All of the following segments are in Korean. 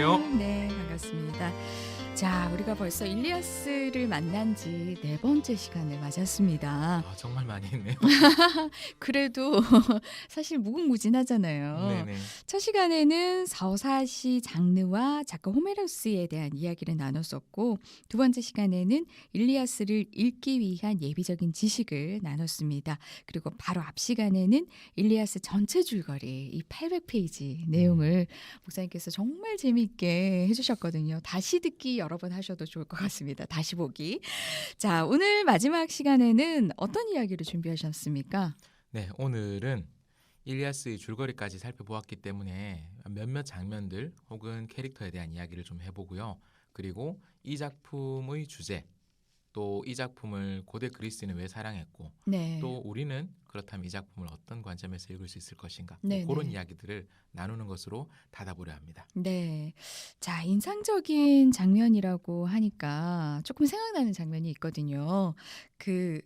안녕하세요. 네, 반갑습니다. 자, 우리가 벌써 일리아스를 만난 지 네 번째 시간을 맞았습니다. 정말 많이 했네요. 그래도 사실 무궁무진하잖아요. 네네. 첫 시간에는 서사시 장르와 작가 호메로스에 대한 이야기를 나눴었고, 두 번째 시간에는 일리아스를 읽기 위한 예비적인 지식을 나눴습니다. 그리고 바로 앞 시간에는 일리아스 전체 줄거리, 이 800페이지 내용을 목사님께서 정말 재미있게 해주셨거든요. 다시 듣기 여러 번 하셔도 좋을 것 같습니다. 다시 보기. 자, 오늘 마지막 시간에는 어떤 이야기를 준비하셨습니까? 네, 오늘은 일리아스의 줄거리까지 살펴보았기 때문에 몇몇 장면들 혹은 캐릭터에 대한 이야기를 좀 해보고요. 그리고 이 작품의 주제, 또 이 작품을 고대 그리스인은 왜 사랑했고, 네. 또 우리는 그렇다면 이 작품을 어떤 관점에서 읽을 수 있을 것인가, 네, 그런 네. 이야기들을 나누는 것으로 닫아보려 합니다. 네. 자, 인상적인 장면이라고 하니까 조금 생각나는 장면이 있거든요. 그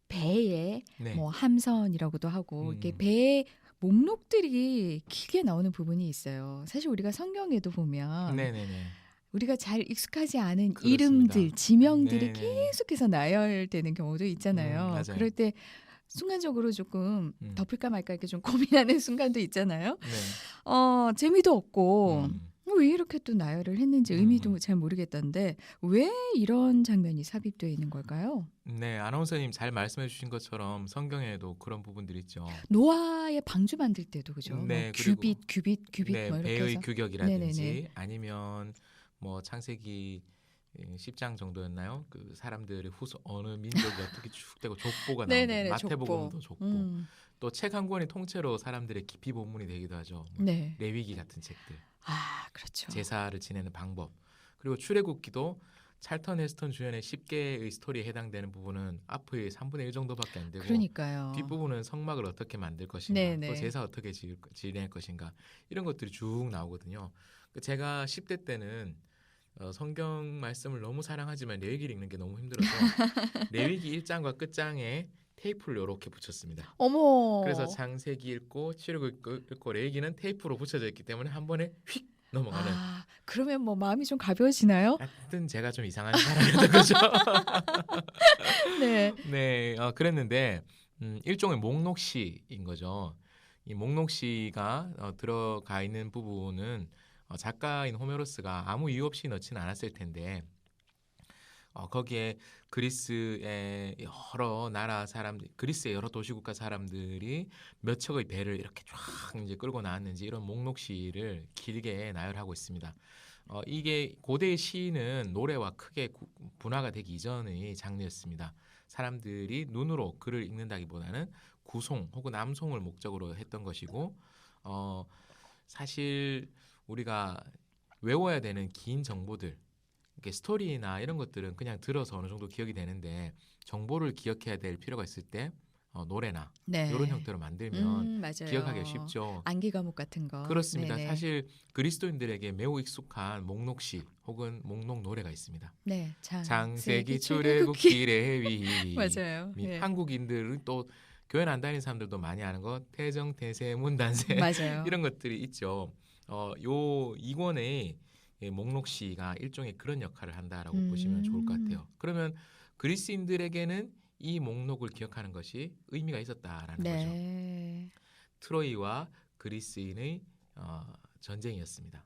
배에 네. 뭐 함선이라고도 하고 이게 음. 배에 목록들이 길게 나오는 부분이 있어요. 사실 우리가 성경에도 보면 네네네. 우리가 잘 익숙하지 않은 그렇습니다. 이름들, 지명들이 네네. 계속해서 나열되는 경우도 있잖아요. 맞아요. 그럴 때 순간적으로 조금 음. 덮을까 말까 이렇게 좀 고민하는 순간도 있잖아요. 네. 재미도 없고 음. 왜 이렇게 또 나열을 했는지 의미도 잘 모르겠던데 왜 이런 장면이 삽입되어 있는 걸까요? 네, 아나운서님 잘 말씀해 주신 것처럼 성경에도 그런 부분들이 있죠. 노아의 방주 만들 때도 그죠? 뭐 네, 규빗, 그리고 규빗 네, 뭐 이렇게 배의 해서 규격이라든지 네네네. 아니면 뭐 창세기 10장 정도였나요? 그 사람들의 후손 어느 민족이 어떻게 쭉 되고 족보가 나오고 네네네. 마태복음도 족보. 음. 또 책 한 권이 통째로 사람들의 깊이 본문이 되기도 하죠. 뭐 네. 레위기 같은 책들. 아, 그렇죠. 제사를 지내는 방법. 그리고 출애굽기도 찰턴 헤스턴 주연의 10개의 스토리에 해당되는 부분은 앞의 3분의 1 정도밖에 안 되고 그러니까요. 뒷부분은 성막을 어떻게 만들 것인가, 네네. 또 제사 어떻게 지낼 것인가, 이런 것들이 쭉 나오거든요. 제가 10대 때는 성경 말씀을 너무 사랑하지만 레위기를 읽는 게 너무 힘들어서 레위기 1장과 끝장에 테이프를 이렇게 붙였습니다. 어머. 그래서 창세기 읽고 출애굽 읽고 레위기는 테이프로 붙여져 있기 때문에 한 번에 휙 넘어가는. 아, 그러면 뭐 마음이 좀 가벼워지나요? 하여튼 제가 좀 이상한 사람이었던 거죠. 네. 네, 그랬는데 일종의 목록시인 거죠. 이 목록시가 들어가 있는 부분은 작가인 호메로스가 아무 이유 없이 넣지는 않았을 텐데 거기에 그리스의 여러 나라 사람들, 그리스의 여러 도시국가 사람들이 몇 척의 배를 이렇게 쫙 이제 끌고 나왔는지 이런 목록시를 길게 나열하고 있습니다. 이게 고대 시는 노래와 크게 분화가 되기 이전의 장르였습니다. 사람들이 눈으로 글을 읽는다기보다는 구송 혹은 암송을 목적으로 했던 것이고, 사실 우리가 외워야 되는 긴 정보들, 이렇게 스토리나 이런 것들은 그냥 들어서 어느 정도 기억이 되는데 정보를 기억해야 될 필요가 있을 때 노래나 네. 이런 형태로 만들면 맞아요. 기억하기 쉽죠. 암기 과목 같은 거. 그렇습니다. 네네. 사실 그리스도인들에게 매우 익숙한 목록시 혹은 목록 노래가 있습니다. 네. 창세기 출애굽기 레위기. 맞아요. 네. 한국인들은 또 교회 안 다니는 사람들도 많이 아는 거 태정 태세 문단세 맞아요. 이런 것들이 있죠. 요 이권의 목록시가 일종의 그런 역할을 한다라고 보시면 좋을 것 같아요. 그러면 그리스인들에게는 이 목록을 기억하는 것이 의미가 있었다라는 거죠. 네. 트로이와 그리스인의 전쟁이었습니다.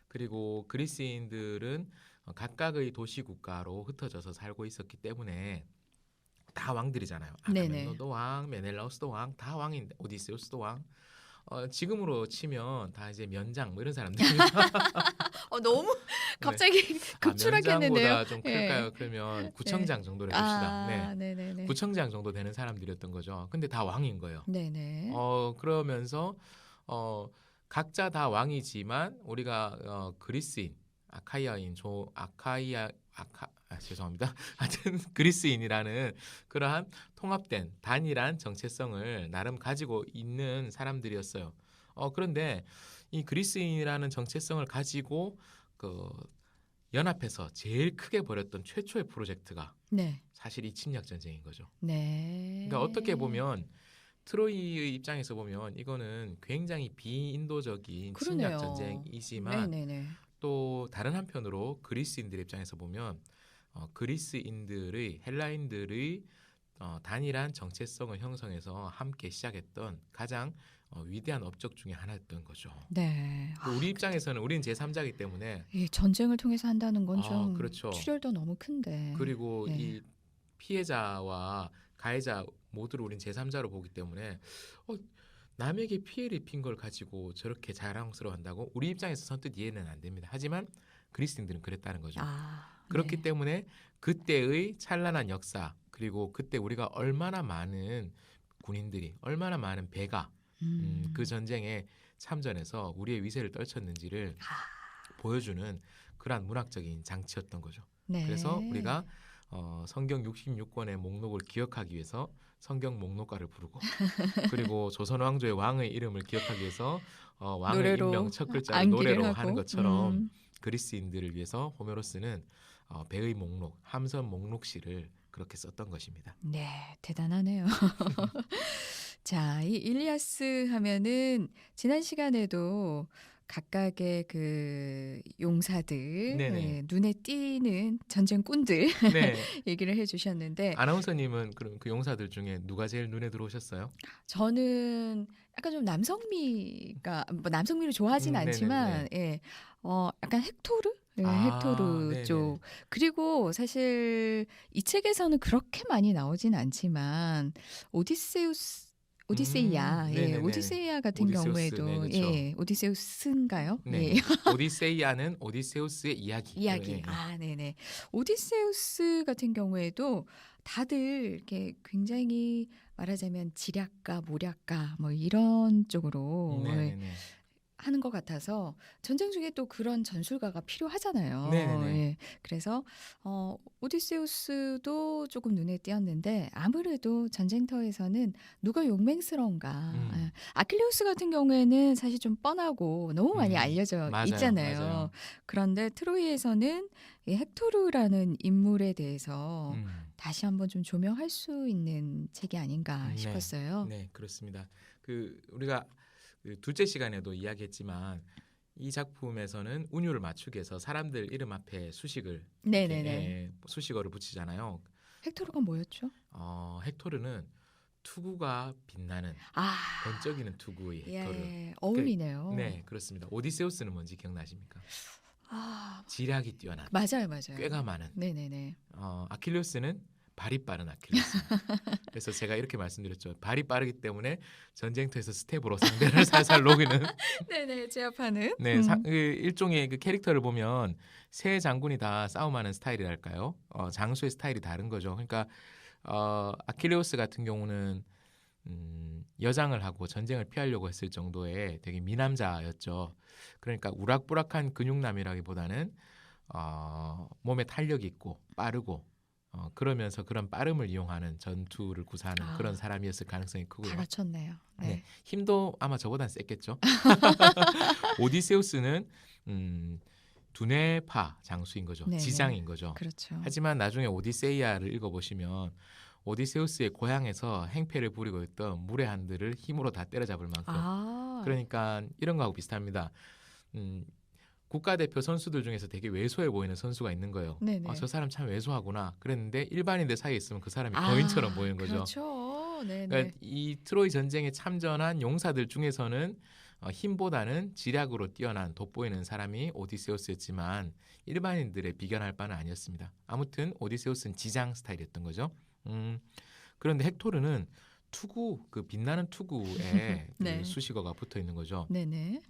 그리고 그리스인들은 각각의 도시 국가로 흩어져서 살고 있었기 때문에 다 왕들이잖아요. 네네. 아가멤논도 왕, 메넬라우스도 왕, 다 왕인데 오디세우스도 왕. 지금으로 치면 다 이제 면장 뭐 이런 사람들입니다. 너무 갑자기 급출하겠는데요. 면장보다 좀 예. 클까요? 그러면 구청장 정도로 해봅시다. 네. 네네네. 구청장 정도 되는 사람들이었던 거죠. 근데 다 왕인 거예요. 네네. 그러면서 각자 다 왕이지만 우리가 그리스인, 아카이아인, 죄송합니다. 하여튼 그리스인이라는 그러한 통합된 단일한 정체성을 나름 가지고 있는 사람들이었어요. 그런데 이 그리스인이라는 정체성을 가지고 그 연합해서 제일 크게 벌였던 최초의 프로젝트가 네. 사실 이 침략 전쟁인 거죠. 네. 그러니까 어떻게 보면 트로이의 입장에서 보면 이거는 굉장히 비인도적인 침략 그러네요. 전쟁이지만 네네네. 또 다른 한편으로 그리스인들의 입장에서 보면 그리스인들의 헬라인들의 단일한 정체성을 형성해서 함께 시작했던 가장 위대한 업적 중에 하나였던 거죠. 네. 또 우리 입장에서는 우리는 제3자이기 때문에 이 전쟁을 통해서 한다는 건 좀 그렇죠. 출혈도 너무 큰데. 그리고 네. 이 피해자와 가해자 모두를 우린 제3자로 보기 때문에 남에게 피해를 입힌 걸 가지고 저렇게 자랑스러워한다고 우리 입장에서 선뜻 이해는 안 됩니다. 하지만 그리스인들은 그랬다는 거죠. 그렇기 네. 때문에 그때의 찬란한 역사 그리고 그때 우리가 얼마나 많은 군인들이 얼마나 많은 배가 그 전쟁에 참전해서 우리의 위세를 떨쳤는지를 보여주는 그러한 문학적인 장치였던 거죠. 네. 그래서 우리가 성경 66권의 목록을 기억하기 위해서 성경 목록가를 부르고 그리고 조선 왕조의 왕의 이름을 기억하기 위해서 왕의 노래로 인명 첫 글자를 암기를 노래로 하고. 하는 것처럼 그리스인들을 위해서 호메로스는 배의 목록, 함선 목록시를 그렇게 썼던 것입니다. 네, 대단하네요. 자, 이 일리아스 하면은 지난 시간에도 각각의 그 용사들, 네네. 예, 눈에 띄는 전쟁꾼들 네. 얘기를 해주셨는데 아나운서님은 그럼 그 용사들 중에 누가 제일 눈에 들어오셨어요? 저는 약간 좀 남성미가 뭐 남성미를 좋아하진 네네네. 않지만 예, 약간 헥토르? 예, 헥토르 네네. 쪽. 그리고 사실 이 책에서는 그렇게 많이 나오진 않지만 오디세이아, 예, 네네네. 오디세이아 같은 오디세우스, 경우에도 네, 그렇죠. 예, 오디세우스인가요? 네. 예, 오디세이아는 오디세우스의 이야기. 이야기. 예, 예. 네네. 오디세우스 같은 경우에도 다들 이렇게 굉장히 말하자면 지략가, 모략가 뭐 이런 쪽으로 예, 네네네. 하는 것 같아서 전쟁 중에 또 그런 전술가가 필요하잖아요. 네네네. 예. 그래서 오디세우스도 조금 눈에 띄었는데 아무래도 전쟁터에서는 누가 용맹스러운가. 예. 아킬레우스 같은 경우에는 사실 좀 뻔하고 너무 많이 알려져 맞아요, 있잖아요. 맞아요. 그런데 트로이에서는 이 헥토르라는 인물에 대해서 다시 한번 좀 조명할 수 있는 책이 아닌가 네. 싶었어요. 네, 그렇습니다. 우리가 그 둘째 시간에도 이야기했지만 이 작품에서는 운율을 맞추기 위해서 사람들 이름 앞에 수식을 네네네. 수식어를 붙이잖아요. 헥토르가 뭐였죠? 헥토르는 투구가 빛나는 번쩍이는 투구의 헥토르. 예, 어울리네요. 네, 그렇습니다. 오디세우스는 뭔지 기억나십니까? 지략이 뛰어난, 맞아요. 꾀가 많은. 네네네. 아킬레우스는 발이 빠른 아킬레우스. 그래서 제가 이렇게 말씀드렸죠. 발이 빠르기 때문에 전쟁터에서 스텝으로 상대를 살살 녹이는. 네네, 제압하는. 네, 일종의 그 캐릭터를 보면 세 장군이 다 싸움하는 스타일이랄까요? 장수의 스타일이 다른 거죠. 그러니까 아킬레우스 같은 경우는 여장을 하고 전쟁을 피하려고 했을 정도의 되게 미남자였죠. 그러니까 우락부락한 근육남이라기보다는 몸에 탄력이 있고 빠르고 그러면서 그런 빠름을 이용하는 전투를 구사하는 그런 사람이었을 가능성이 크고요. 다 갖췄네요. 네. 네, 힘도 아마 저보단 셌겠죠. 오디세우스는 두뇌파 장수인 거죠. 네네. 지장인 거죠. 그렇죠. 하지만 나중에 오디세이아를 읽어보시면 오디세우스의 고향에서 행패를 부리고 있던 무례한들을 힘으로 다 때려잡을 만큼 그러니까 이런 거하고 비슷합니다. 국가대표 선수들 중에서 되게 왜소해 보이는 선수가 있는 거예요. 네네. 저 사람 참 왜소하구나. 그랬는데 일반인들 사이에 있으면 그 사람이 거인처럼 보이는 거죠. 그렇죠. 네네. 그러니까 이 트로이 전쟁에 참전한 용사들 중에서는 힘보다는 지략으로 뛰어난 돋보이는 사람이 오디세우스였지만 일반인들의 비견할 바는 아니었습니다. 아무튼 오디세우스는 지장 스타일이었던 거죠. 그런데 헥토르는 투구, 그 빛나는 투구에 네. 그 수식어가 붙어 있는 거죠. 네네.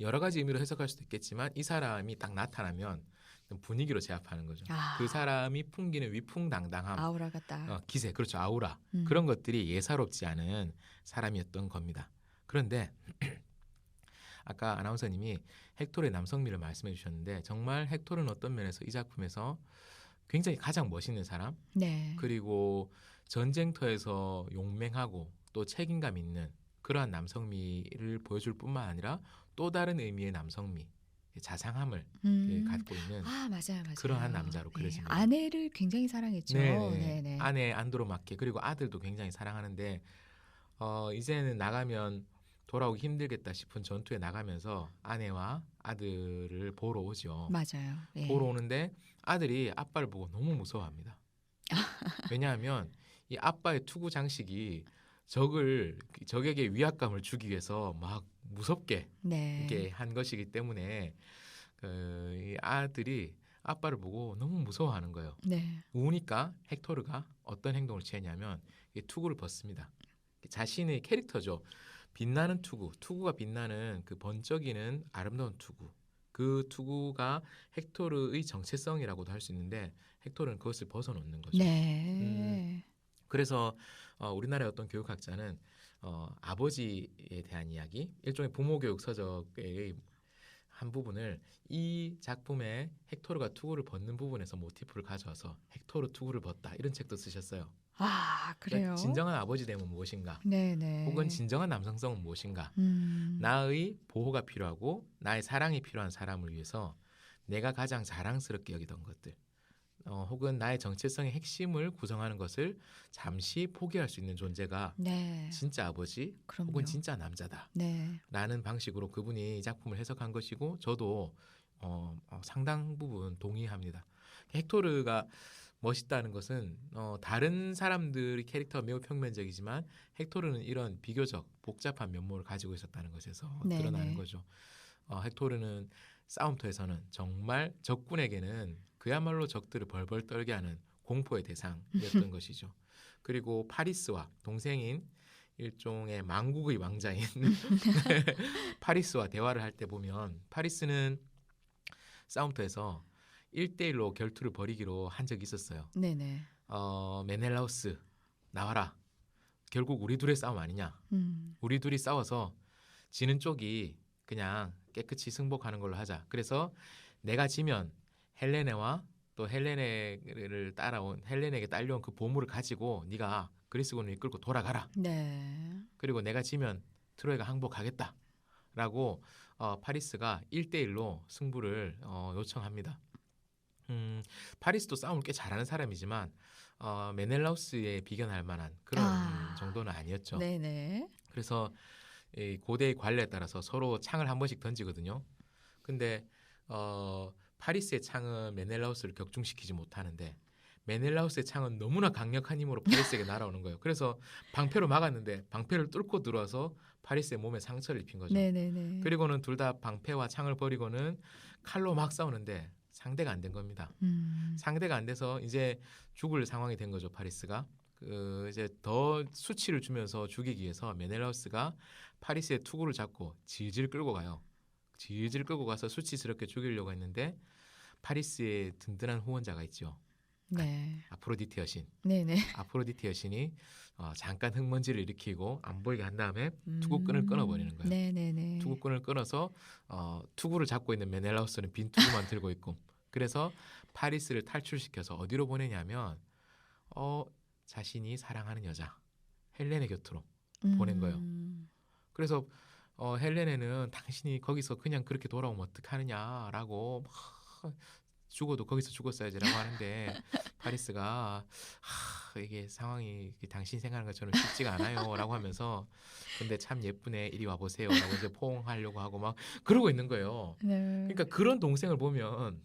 여러 가지 의미로 해석할 수도 있겠지만 이 사람이 딱 나타나면 분위기로 제압하는 거죠. 그 사람이 풍기는 위풍당당함, 아우라가 딱. 기세, 그렇죠. 아우라. 그런 것들이 예사롭지 않은 사람이었던 겁니다. 그런데 아까 아나운서님이 헥토르의 남성미를 말씀해 주셨는데 정말 헥토르는 어떤 면에서 이 작품에서 굉장히 가장 멋있는 사람, 네. 그리고 전쟁터에서 용맹하고 또 책임감 있는 그러한 남성미를 보여줄 뿐만 아니라 또 다른 의미의 남성미, 자상함을 갖고 있는 맞아요. 그러한 남자로 그려집니다. 아내를 굉장히 사랑했죠. 네네. 아내 안드로마케 그리고 아들도 굉장히 사랑하는데 이제는 나가면 돌아오기 힘들겠다 싶은 전투에 나가면서 아내와 아들을 보러 오죠. 맞아요. 예. 보러 오는데 아들이 아빠를 보고 너무 무서워합니다. 왜냐하면 이 아빠의 투구 장식이 적에게 위압감을 주기 위해서 막 무섭게 네. 이렇게 한 것이기 때문에 이 아들이 아빠를 보고 너무 무서워하는 거예요. 네. 우니까 헥토르가 어떤 행동을 취했냐면 이 투구를 벗습니다. 자신의 캐릭터죠. 빛나는 투구가 빛나는 그 번쩍이는 아름다운 투구. 그 투구가 헥토르의 정체성이라고도 할 수 있는데 헥토르는 그것을 벗어놓는 거죠. 네. 그래서 우리나라의 어떤 교육학자는 아버지에 대한 이야기, 일종의 부모 교육 서적의 한 부분을 이 작품에 헥토르가 투구를 벗는 부분에서 모티프를 가져와서 헥토르 투구를 벗다 이런 책도 쓰셨어요. 아, 그러니까 그래요? 진정한 아버지 됨은 무엇인가? 네네. 혹은 진정한 남성성은 무엇인가? 음. 나의 보호가 필요하고 나의 사랑이 필요한 사람을 위해서 내가 가장 자랑스럽게 여기던 것들, 혹은 나의 정체성의 핵심을 구성하는 것을 잠시 포기할 수 있는 존재가 네. 진짜 아버지 그럼요. 혹은 진짜 남자다. 네. 라는 방식으로 그분이 이 작품을 해석한 것이고 저도 상당 부분 동의합니다. 헥토르가 멋있다는 것은 다른 사람들의 캐릭터가 매우 평면적이지만 헥토르는 이런 비교적 복잡한 면모를 가지고 있었다는 것에서 네네. 드러나는 거죠. 헥토르는 싸움터에서는 정말 적군에게는 그야말로 적들을 벌벌 떨게 하는 공포의 대상이었던 것이죠. 그리고 파리스와 동생인 일종의 망국의 왕자인 파리스와 대화를 할 때 보면 파리스는 싸움터에서 1대1로 결투를 벌이기로 한 적이 있었어요. 네네. 메넬라우스 나와라. 결국 우리 둘의 싸움 아니냐. 우리 둘이 싸워서 지는 쪽이 그냥 깨끗이 승복하는 걸로 하자. 그래서 내가 지면 헬레네와 또 헬레네에게 딸려온 그 보물을 가지고 네가 그리스군을 이끌고 돌아가라. 네. 그리고 내가 지면 트로이가 항복하겠다라고 파리스가 1대1로 승부를 요청합니다. 파리스도 싸움을 꽤 잘하는 사람이지만 메넬라우스에 비견할 만한 그런 정도는 아니었죠. 네네. 그래서 이 고대의 관례에 따라서 서로 창을 한 번씩 던지거든요. 근데 파리스의 창은 메넬라우스를 격중시키지 못하는데 메넬라우스의 창은 너무나 강력한 힘으로 파리스에게 날아오는 거예요. 그래서 방패로 막았는데 방패를 뚫고 들어와서 파리스의 몸에 상처를 입힌 거죠. 네네네. 그리고는 둘 다 방패와 창을 버리고는 칼로 막 싸우는데 상대가 안 된 겁니다. 상대가 안 돼서 이제 죽을 상황이 된 거죠. 파리스가 이제 더 수치를 주면서 죽이기 위해서 메넬라우스가 파리스의 투구를 잡고 질질 끌고 가요. 질질 끌고 가서 수치스럽게 죽이려고 했는데 파리스의 든든한 후원자가 있죠. 네. 아프로디테 여신. 네네. 아프로디테 여신이 잠깐 흙먼지를 일으키고 안 보이게 한 다음에 투구끈을 끊어버리는 거예요. 네네네. 투구끈을 끊어서 투구를 잡고 있는 메넬라우스는 빈 투구만 들고 있고 그래서 파리스를 탈출시켜서 어디로 보내냐면 자신이 사랑하는 여자 헬레네 곁으로 보낸 거예요. 그래서 헬레네는 당신이 거기서 그냥 그렇게 돌아오면 어떡하느냐라고 막 죽어도 거기서 죽었어야지라고 하는데 파리스가 이게 상황이 당신 생각하는 것처럼 쉽지가 않아요라고 하면서 근데 참 예쁘네 이리 와 보세요라고 이제 포옹하려고 하고 막 그러고 있는 거예요. 네. 그러니까 그런 동생을 보면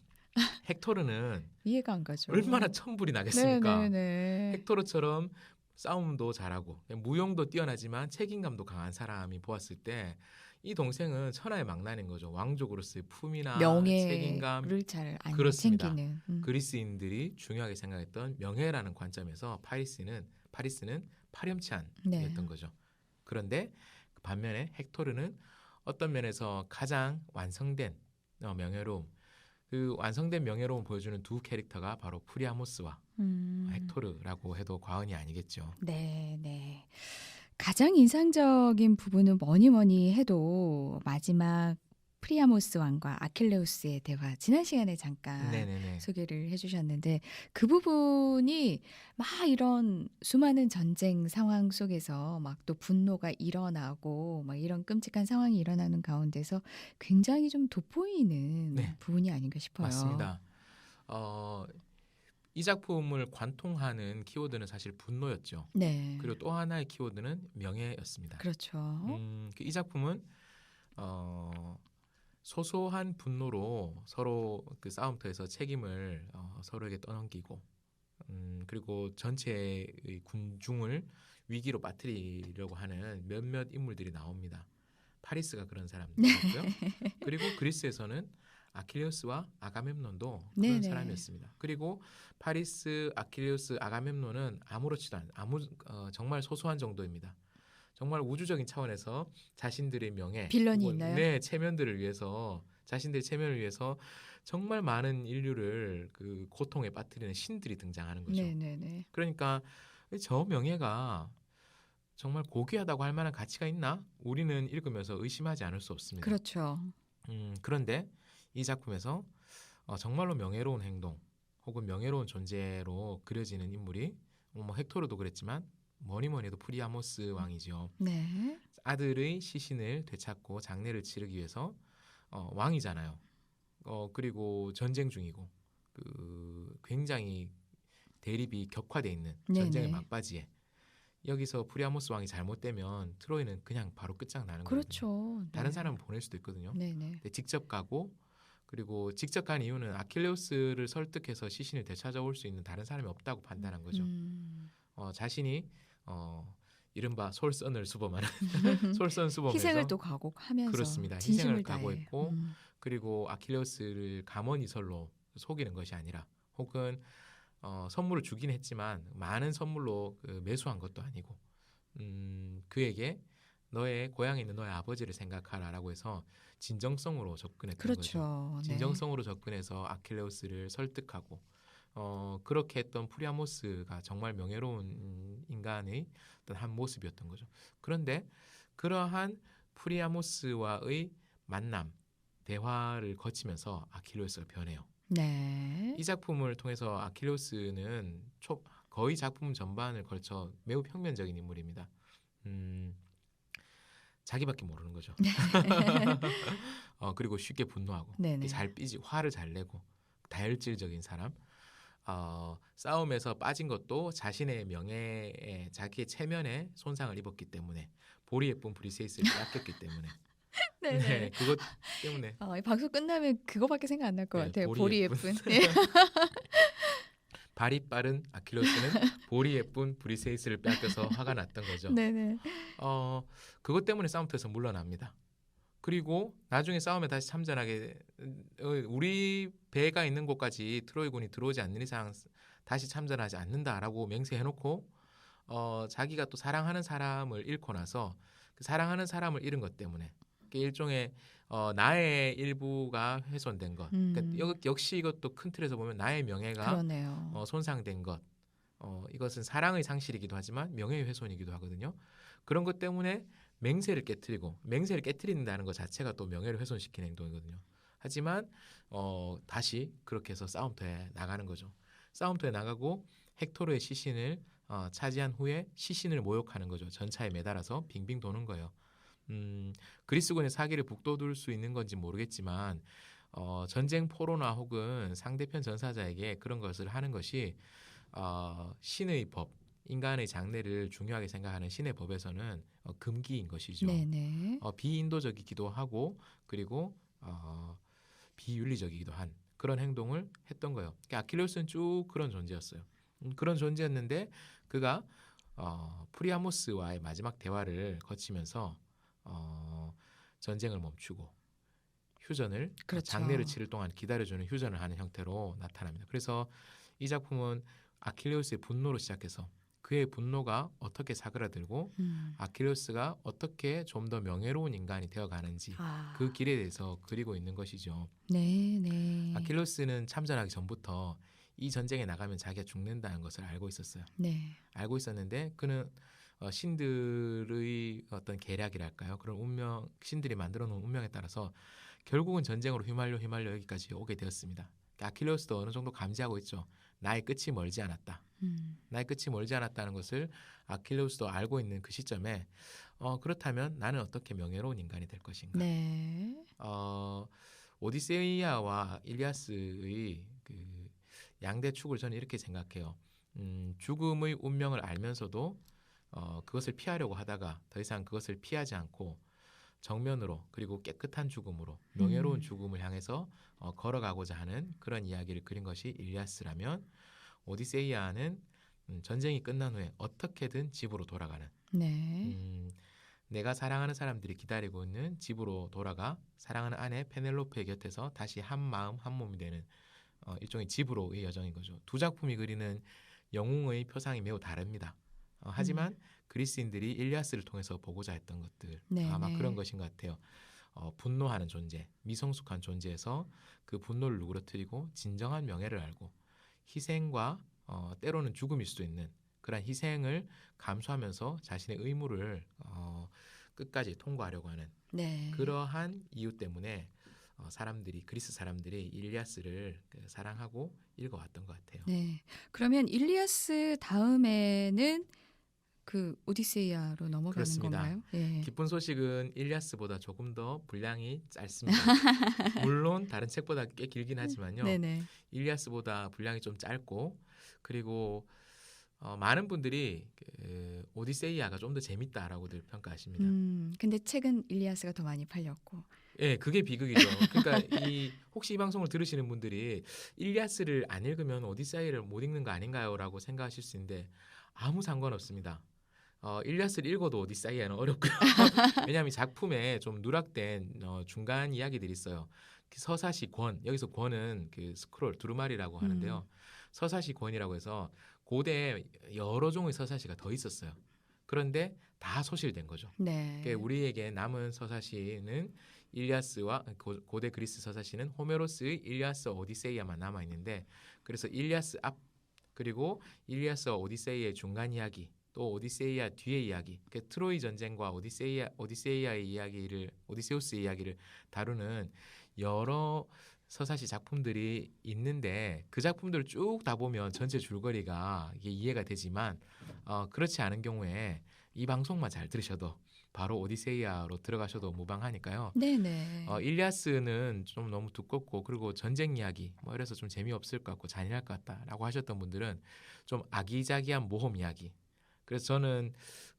헥토르는 이해가 안 가죠. 얼마나 천불이 나겠습니까? 네네네. 헥토르처럼 싸움도 잘하고 무용도 뛰어나지만 책임감도 강한 사람이 보았을 때 이 동생은 천하의 망나니인 거죠. 왕족으로서의 품이나 책임감 명예를 잘 안 그렇습니다. 챙기는. 그리스인들이 중요하게 생각했던 명예라는 관점에서 파리스는 파렴치한이었던 네. 거죠. 그런데 반면에 헥토르는 어떤 면에서 가장 완성된 명예로움, 그 완성된 명예로움을 보여주는 두 캐릭터가 바로 프리아모스와 헥토르라고 해도 과언이 아니겠죠. 네, 네. 가장 인상적인 부분은 뭐니 해도 마지막 프리아모스 왕과 아킬레우스의 대화 지난 시간에 잠깐 네네네. 소개를 해주셨는데 그 부분이 막 이런 수많은 전쟁 상황 속에서 막 또 분노가 일어나고 막 이런 끔찍한 상황이 일어나는 가운데서 굉장히 좀 돋보이는 네. 부분이 아닌가 싶어요. 맞습니다. 이 작품을 관통하는 키워드는 사실 분노였죠. 네. 그리고 또 하나의 키워드는 명예였습니다. 그렇죠. 이 작품은 소소한 분노로 서로 그 싸움터에서 책임을 서로에게 떠넘기고 그리고 전체의 군중을 위기로 빠뜨리려고 하는 몇몇 인물들이 나옵니다. 파리스가 그런 사람이었고요. 그리고 그리스에서는 아킬레우스와 아가멤논도 그런 네네. 사람이었습니다. 그리고 파리스, 아킬레우스, 아가멤논은 아무렇지도 않은 정말 소소한 정도입니다. 정말 우주적인 차원에서 자신들의 명예, 빌런이 혹은 있나요? 네, 체면들을 위해서 자신들의 체면을 위해서 정말 많은 인류를 그 고통에 빠뜨리는 신들이 등장하는 거죠. 네네네. 그러니까 저 명예가 정말 고귀하다고 할 만한 가치가 있나? 우리는 읽으면서 의심하지 않을 수 없습니다. 그렇죠. 그런데 이 작품에서 정말로 명예로운 행동 혹은 명예로운 존재로 그려지는 인물이 뭐 헥토르도 그랬지만 뭐니 해도 프리아모스 왕이죠. 네. 아들의 시신을 되찾고 장례를 치르기 위해서 왕이잖아요. 그리고 전쟁 중이고 굉장히 대립이 격화돼 있는 전쟁의 네네. 막바지에 여기서 프리아모스 왕이 잘못되면 트로이는 그냥 바로 끝장나는 거거든요. 그렇죠. 다른 네. 사람은 보낼 수도 있거든요. 네네. 근데 직접 가고 그리고 직접 간 이유는 아킬레우스를 설득해서 시신을 되찾아올 수 있는 다른 사람이 없다고 판단한 거죠. 자신이 이른바 솔선을 수범하는 솔선수범해서 희생을 또 각오하면서 그렇습니다. 진심을 희생을 다해. 각오했고 그리고 아킬레우스를 가머니설로 속이는 것이 아니라 혹은 선물을 주긴 했지만 많은 선물로 매수한 것도 아니고 그에게 너의 고향에 있는 너의 아버지를 생각하라라고 해서 진정성으로 접근했던 거죠. 그렇죠. 네. 진정성으로 접근해서 아킬레우스를 설득하고 그렇게 했던 프리아모스가 정말 명예로운 인간의 어떤 한 모습이었던 거죠. 그런데 그러한 프리아모스와의 만남, 대화를 거치면서 아킬레우스가 변해요. 네. 이 작품을 통해서 아킬레우스는 거의 작품 전반을 걸쳐 매우 평면적인 인물입니다. 자기밖에 모르는 거죠. 그리고 쉽게 분노하고 네네. 잘 삐지 화를 잘 내고 다혈질적인 사람. 싸움에서 빠진 것도 자신의 명예에 자기의 체면에 손상을 입었기 때문에 보리 예쁜 브리세이스를 뺏겼기 때문에 네네. 네, 그것 때문에 이 방송 끝나면 그거밖에 생각 안 날 것 네, 같아요. 보리 보리 예쁜. 예쁜. 네. 발이 빠른 아킬레우스는 보리 예쁜 브리세이스를 빼앗겨서 화가 났던 거죠. 네네. 그것 때문에 싸움터에서 물러납니다. 그리고 나중에 싸움에 다시 참전하게 우리 배가 있는 곳까지 트로이군이 들어오지 않는 이상 다시 참전하지 않는다라고 맹세해놓고 자기가 또 사랑하는 사람을 잃고 나서 그 사랑하는 사람을 잃은 것 때문에 일종의 나의 일부가 훼손된 것. 그러니까 역시 이것도 큰 틀에서 보면 나의 명예가 그러네요. 손상된 것. 이것은 사랑의 상실이기도 하지만 명예의 훼손이기도 하거든요. 그런 것 때문에 맹세를 깨뜨린다는 것 자체가 또 명예를 훼손시키는 행동이거든요. 하지만 다시 그렇게 해서 싸움터에 나가는 거죠. 싸움터에 나가고 헥토르의 시신을 차지한 후에 시신을 모욕하는 거죠. 전차에 매달아서 빙빙 도는 거예요. 그리스군의 사기를 북돋울 수 있는 건지 모르겠지만 전쟁 포로나 혹은 상대편 전사자에게 그런 것을 하는 것이 신의 법, 인간의 장래를 중요하게 생각하는 신의 법에서는 금기인 것이죠. 네네. 비인도적이기도 하고 그리고 비윤리적이기도 한 그런 행동을 했던 거예요. 그러니까 아킬레우스는 쭉 그런 존재였어요. 그런 존재였는데 그가 프리아모스와의 마지막 대화를 거치면서 전쟁을 멈추고 휴전을 그렇죠. 장례를 치를 동안 기다려주는 휴전을 하는 형태로 나타납니다. 그래서 이 작품은 아킬레우스의 분노로 시작해서 그의 분노가 어떻게 사그라들고 아킬레우스가 어떻게 좀 더 명예로운 인간이 되어가는지 그 길에 대해서 그리고 있는 것이죠. 네네. 아킬레우스는 참전하기 전부터 이 전쟁에 나가면 자기가 죽는다는 것을 알고 있었어요. 네. 알고 있었는데 그는 신들의 어떤 계략이랄까요? 그런 운명, 신들이 만들어 놓은 운명에 따라서 결국은 전쟁으로 휘말려 여기까지 오게 되었습니다. 아킬레우스도 어느 정도 감지하고 있죠. 나의 끝이 멀지 않았다. 나의 끝이 멀지 않았다는 것을 아킬레우스도 알고 있는 그 시점에 그렇다면 나는 어떻게 명예로운 인간이 될 것인가? 네. 오디세이아와 일리아스의 그 양대 축을 저는 이렇게 생각해요. 죽음의 운명을 알면서도 그것을 피하려고 하다가 더 이상 그것을 피하지 않고 정면으로 그리고 깨끗한 죽음으로 명예로운 음. 죽음을 향해서 걸어가고자 하는 그런 이야기를 그린 것이 일리아스라면 오디세이아는 전쟁이 끝난 후에 어떻게든 집으로 돌아가는 네. 음, 내가 사랑하는 사람들이 기다리고 있는 집으로 돌아가 사랑하는 아내 페넬로페 곁에서 다시 한 마음 한 몸이 되는 일종의 집으로의 여정인 거죠. 두 작품이 그리는 영웅의 표상이 매우 다릅니다. 음. 하지만 그리스인들이 일리아스를 통해서 보고자 했던 것들 아마 그런 네네. 것인 것 같아요. 분노하는 존재, 미성숙한 존재에서 그 분노를 누그러뜨리고 진정한 명예를 알고 희생과 때로는 죽음일 수도 있는 그런 희생을 감수하면서 자신의 의무를 끝까지 통과하려고 하는 네. 그러한 이유 때문에 그리스 사람들이 일리아스를 사랑하고 읽어왔던 것 같아요. 네. 그러면 일리아스 다음에는 그 오디세이아로 넘어가는 그렇습니다. 건가요? 예. 기쁜 소식은 일리아스보다 조금 더 분량이 짧습니다. 물론 다른 책보다 꽤 길긴 하지만요. 네네. 일리아스보다 분량이 좀 짧고 그리고 많은 분들이 오디세이아가 좀 더 재밌다라고들 평가하십니다. 근데 책은 일리아스가 더 많이 팔렸고. 예, 그게 비극이죠. 그러니까 혹시 이 방송을 들으시는 분들이 일리아스를 안 읽으면 오디세이를 못 읽는 거 아닌가요?라고 생각하실 수 있는데 아무 상관없습니다. 일리아스를 읽어도 오디세이아는 어렵고요. 왜냐하면 이 작품에 좀 누락된 중간 이야기들이 있어요. 그 서사시 권, 여기서 권은 그 스크롤 두루마리라고 음. 하는데요. 서사시 권이라고 해서 고대에 여러 종의 서사시가 더 있었어요. 그런데 다 소실된 거죠. 그러니까 네. 우리에게 남은 서사시는 일리아스와 고대 그리스 서사시는 호메로스의 일리아스 오디세이아만 남아 있는데 그래서 일리아스 앞 그리고 일리아스와 오디세이의 중간 이야기 또 오디세이아 뒤의 이야기 그러니까 트로이 전쟁과 오디세이아의 이야기를 오디세우스의 이야기를 다루는 여러 서사시 작품들이 있는데 그 작품들을 쭉 다 보면 전체 줄거리가 이게 이해가 되지만 그렇지 않은 경우에 이 방송만 잘 들으셔도 바로 오디세이아로 들어가셔도 무방하니까요. 네네. 일리아스는 좀 너무 두껍고 그리고 전쟁 이야기 뭐 이래서 좀 재미없을 것 같고 잔인할 것 같다라고 하셨던 분들은 좀 아기자기한 모험 이야기. 그래서 저는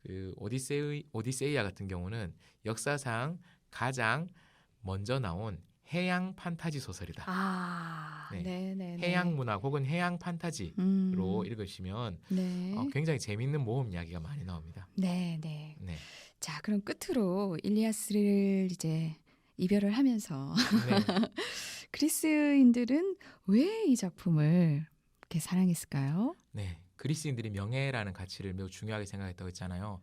그 오디세이아 같은 경우는 역사상 가장 먼저 나온 해양 판타지 소설이다. 아. 네. 해양 네네네. 문학 혹은 해양 판타지로 음. 읽으시면 네. 굉장히 재미있는 모험 이야기가 많이 나옵니다. 네네. 네. 자, 그럼 끝으로 일리아스를 이제 이별을 하면서 네. 그리스인들은 왜 이 작품을 이렇게 사랑했을까요? 네. 그리스인들이 명예라는 가치를 매우 중요하게 생각했다고 했잖아요.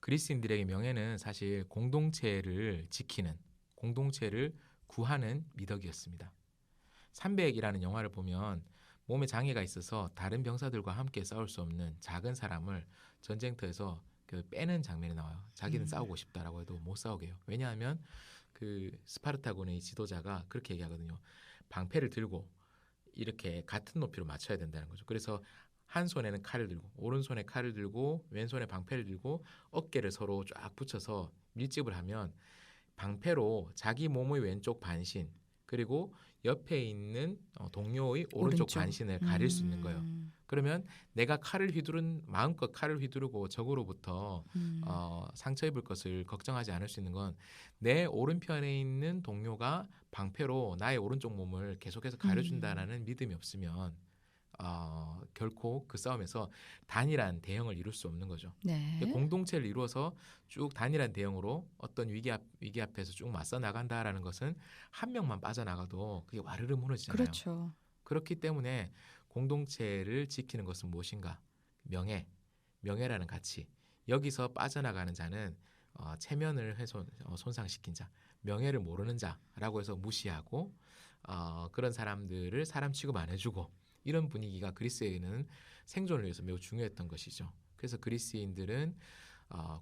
그리스인들에게 명예는 사실 공동체를 지키는, 공동체를 구하는 미덕이었습니다. 300이라는 영화를 보면 몸에 장애가 있어서 다른 병사들과 함께 싸울 수 없는 작은 사람을 전쟁터에서 빼는 장면이 나와요. 자기는 음. 싸우고 싶다라고 해도 못 싸우게 해요. 왜냐하면 그 스파르타군의 지도자가 그렇게 얘기하거든요. 방패를 들고 이렇게 같은 높이로 맞춰야 된다는 거죠. 그래서 한 손에는 칼을 들고 오른손에 칼을 들고 왼손에 방패를 들고 어깨를 서로 쫙 붙여서 밀집을 하면 방패로 자기 몸의 왼쪽 반신 그리고 옆에 있는 동료의 오른쪽 오른쪽. 반신을 가릴 수 있는 거예요. 그러면 내가 마음껏 칼을 휘두르고 적으로부터 음. 상처 입을 것을 걱정하지 않을 수 있는 건 내 오른편에 있는 동료가 방패로 나의 오른쪽 몸을 계속해서 음. 가려준다라는 믿음이 없으면 결코 그 싸움에서 단일한 대응을 이룰 수 없는 거죠. 네. 공동체를 이루어서 쭉 단일한 대응으로 어떤 위기 앞에서 쭉 맞서 나간다라는 것은 한 명만 빠져나가도 그게 와르르 무너지잖아요. 그렇죠. 그렇기 때문에 공동체를 지키는 것은 무엇인가? 명예라는 가치. 여기서 빠져나가는 자는 체면을 손상시킨 자, 명예를 모르는 자라고 해서 무시하고 그런 사람들을 사람 취급 안 해주고 이런 분위기가 그리스에는 생존을 위해서 매우 중요했던 것이죠. 그래서 그리스인들은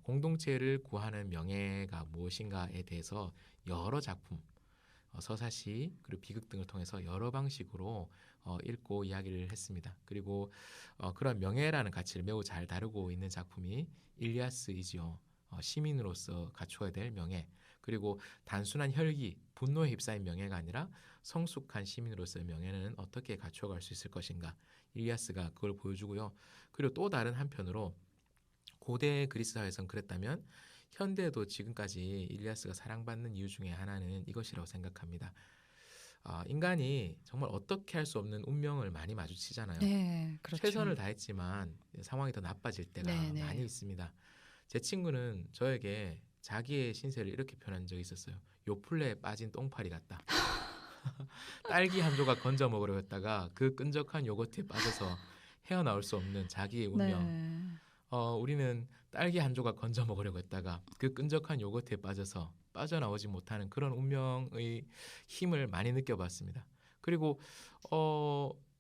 공동체를 구하는 명예가 무엇인가에 대해서 여러 작품, 서사시 그리고 비극 등을 통해서 여러 방식으로 읽고 이야기를 했습니다. 그리고 그런 명예라는 가치를 매우 잘 다루고 있는 작품이 일리아스이지요. 시민으로서 갖추어야 될 명예. 그리고 단순한 혈기, 분노에 휩싸인 명예가 아니라 성숙한 시민으로서의 명예는 어떻게 갖춰갈 수 있을 것인가. 일리아스가 그걸 보여주고요. 그리고 또 다른 한편으로 고대 그리스 사회에선 그랬다면 현대에도 지금까지 일리아스가 사랑받는 이유 중에 하나는 이것이라고 생각합니다. 인간이 정말 어떻게 할 수 없는 운명을 많이 마주치잖아요. 네, 그렇죠. 최선을 다했지만 상황이 더 나빠질 때가 네네. 많이 있습니다. 제 친구는 저에게 자기의 신세를 이렇게 표현한 적이 있었어요. 요플레에 빠진 똥파리 같다. 딸기 한 조각 건져 먹으려 했다가 그 끈적한 요거트에 빠져서 헤어나올 수 없는 자기의 운명. 네. 우리는 딸기 한 조각 건져 먹으려고 했다가 그 끈적한 요거트에 빠져서 빠져나오지 못하는 그런 운명의 힘을 많이 느껴봤습니다. 그리고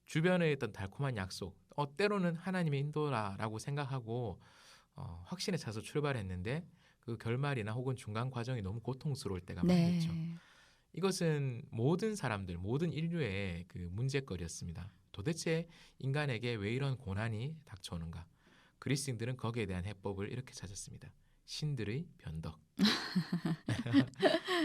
주변에 있던 달콤한 약속, 때로는 하나님의 인도라라고 생각하고 확신에 차서 출발했는데 그 결말이나 혹은 중간 과정이 너무 고통스러울 때가 많이 있죠. 네. 이것은 모든 사람들, 모든 인류의 그 문제거리였습니다. 도대체 인간에게 왜 이런 고난이 닥쳐오는가? 그리스인들은 거기에 대한 해법을 이렇게 찾았습니다. 신들의 변덕.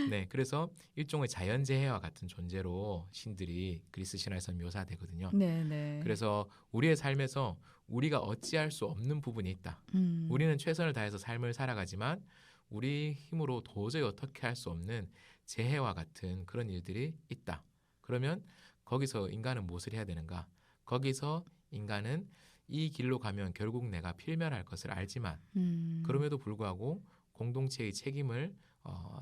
네, 그래서 일종의 자연재해와 같은 존재로 신들이 그리스 신화에서 묘사되거든요. 네네. 그래서 우리의 삶에서 우리가 어찌할 수 없는 부분이 있다. 우리는 최선을 다해서 삶을 살아가지만 우리 힘으로 도저히 어떻게 할 수 없는 재해와 같은 그런 일들이 있다. 그러면 거기서 인간은 무엇을 해야 되는가? 거기서 인간은 이 길로 가면 결국 내가 필멸할 것을 알지만 그럼에도 불구하고 공동체의 책임을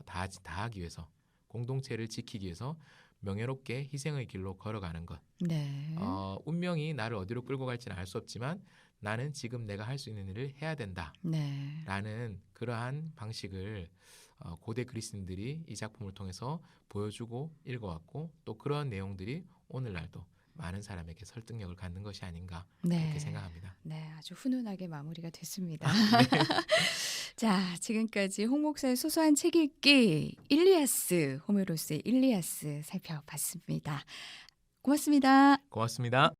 다하기 위해서 공동체를 지키기 위해서 명예롭게 희생의 길로 걸어가는 것. 네. 운명이 나를 어디로 끌고 갈지는 알 수 없지만 나는 지금 내가 할 수 있는 일을 해야 된다. 네. 라는 그러한 방식을 고대 그리스인들이 이 작품을 통해서 보여주고 읽어왔고 또 그러한 내용들이 오늘날도 많은 사람에게 설득력을 갖는 것이 아닌가 네. 그렇게 생각합니다. 네, 아주 훈훈하게 마무리가 됐습니다. 네. 자, 지금까지 홍 목사의 소소한 책 읽기 일리아스, 호메로스의 일리아스 살펴봤습니다. 고맙습니다. 고맙습니다.